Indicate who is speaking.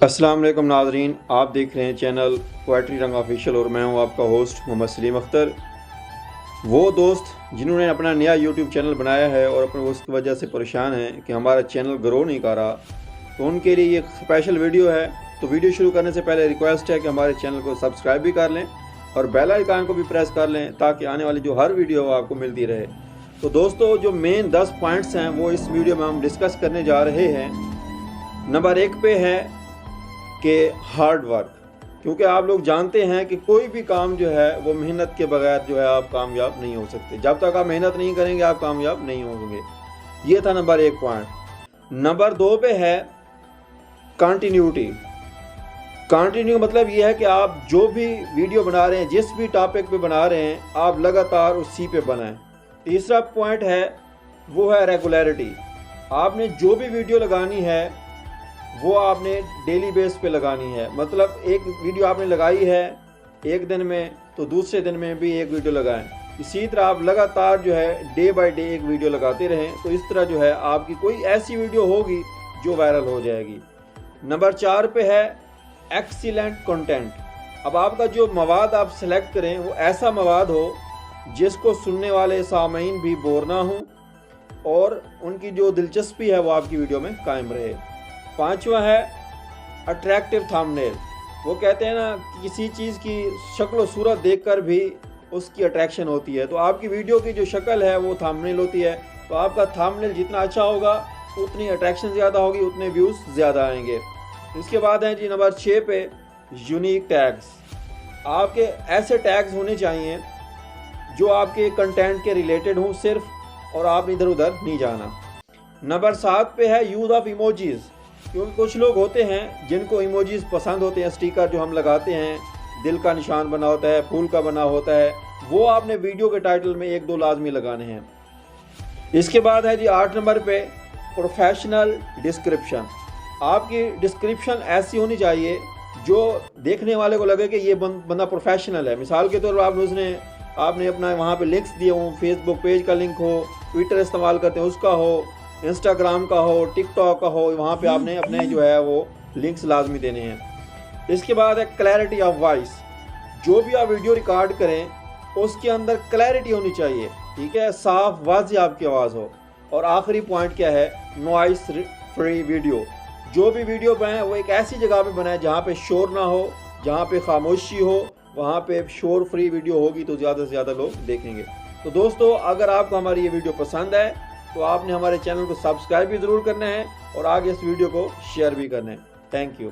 Speaker 1: अस्सलाम वालेकुम नाज़रीन, आप देख रहे हैं चैनल पोएट्री रंग ऑफिशियल और मैं हूं आपका होस्ट मोहम्मद सलीम अख्तर। वो दोस्त जिन्होंने अपना नया यूट्यूब चैनल बनाया है और अपने उसकी वजह से परेशान हैं कि हमारा चैनल ग्रो नहीं कर रहा, तो उनके लिए ये स्पेशल वीडियो है। तो वीडियो शुरू करने से पहले रिक्वेस्ट है कि हमारे चैनल को सब्सक्राइब भी कर लें और बेल आइकन को भी प्रेस कर लें ताकि आने वाली जो हर वीडियो आपको मिलती रहे। तो दोस्तों, जो मेन 10 पॉइंट्स हैं वो इस वीडियो में हम डिस्कस करने जा रहे हैं। नंबर 1 पे है कि हार्ड वर्क, क्योंकि आप लोग जानते हैं कि कोई भी काम जो है वो मेहनत के बगैर जो है आप कामयाब नहीं हो सकते। जब तक आप मेहनत नहीं करेंगे आप कामयाब नहीं होंगे। ये था नंबर 1 पॉइंट। नंबर 2 पे है कंटिन्यूटी। कंटिन्यू मतलब ये है कि आप जो भी वीडियो बना रहे हैं, जिस भी टॉपिक पे बना रहे हैं, आप लगातार उसी पे बनाएं। तीसरा पॉइंट है वो है रेगुलरिटी। आपने जो भी वीडियो लगानी है वो आपने डेली बेस पे लगानी है। मतलब एक वीडियो आपने लगाई है एक दिन में, तो दूसरे दिन में भी एक वीडियो लगाएं। इसी तरह आप लगातार जो है डे बाय डे एक वीडियो लगाते रहें, तो इस तरह जो है आपकी कोई ऐसी वीडियो होगी जो वायरल हो जाएगी। नंबर 4 पे है एक्सीलेंट कंटेंट। अब आपका जो मवाद आप सेलेक्ट करें वो ऐसा मवाद हो जिसको सुनने वाले सामीन भी बोर ना हो और उनकी जो दिलचस्पी है वो आपकी वीडियो में कायम रहे। 5वां है अट्रैक्टिव थंबनेल। वो कहते हैं ना कि किसी चीज़ की शक्ल और सूरत देखकर भी उसकी अट्रैक्शन होती है, तो आपकी वीडियो की जो शक्ल है वो थंबनेल होती है। तो आपका थंबनेल जितना अच्छा होगा उतनी अट्रैक्शन ज़्यादा होगी, उतने व्यूज़ ज़्यादा आएंगे। इसके बाद है जी नंबर 6 पे यूनिक टैग्स। आपके ऐसे टैग्स होने चाहिए जो आपके कंटेंट के रिलेटेड हों सिर्फ, और आप इधर उधर नहीं जाना। नंबर 7 पे है यूज़ ऑफ इमोजीज़, क्योंकि कुछ लोग होते हैं जिनको इमोजीज़ पसंद होते हैं। स्टिकर जो हम लगाते हैं, दिल का निशान बना होता है, फूल का बना होता है, वो आपने वीडियो के टाइटल में 1-2 लाजमी लगाने हैं। इसके बाद है जी 8 नंबर पे प्रोफेशनल डिस्क्रिप्शन। आपकी डिस्क्रिप्शन ऐसी होनी चाहिए जो देखने वाले को लगे कि ये बंदा प्रोफेशनल है। मिसाल के तौर पर आपने अपना वहाँ पे लिंक्स दिए हों, फेसबुक पेज का लिंक हो, ट्विटर इस्तेमाल करते हैं उसका हो, इंस्टाग्राम का हो, टिकटॉक का हो, वहाँ पे आपने अपने जो है वो लिंक्स लाजमी देने हैं। इसके बाद है क्लैरिटी ऑफ वॉइस। जो भी आप वीडियो रिकॉर्ड करें उसके अंदर क्लैरिटी होनी चाहिए, ठीक है, साफ वाज़ेह आपकी आवाज़ हो। और आखिरी पॉइंट क्या है, नॉइस फ्री वीडियो। जो भी वीडियो बनाए वो एक ऐसी जगह पे बनाए जहाँ पे शोर ना हो, जहाँ पे खामोशी हो, वहाँ पे शोर फ्री वीडियो होगी तो ज़्यादा से ज़्यादा लोग देखेंगे। तो दोस्तों, अगर आपको हमारी ये वीडियो पसंद है तो आपने हमारे चैनल को सब्सक्राइब भी ज़रूर करना है और आगे इस वीडियो को शेयर भी करना है। Thank you.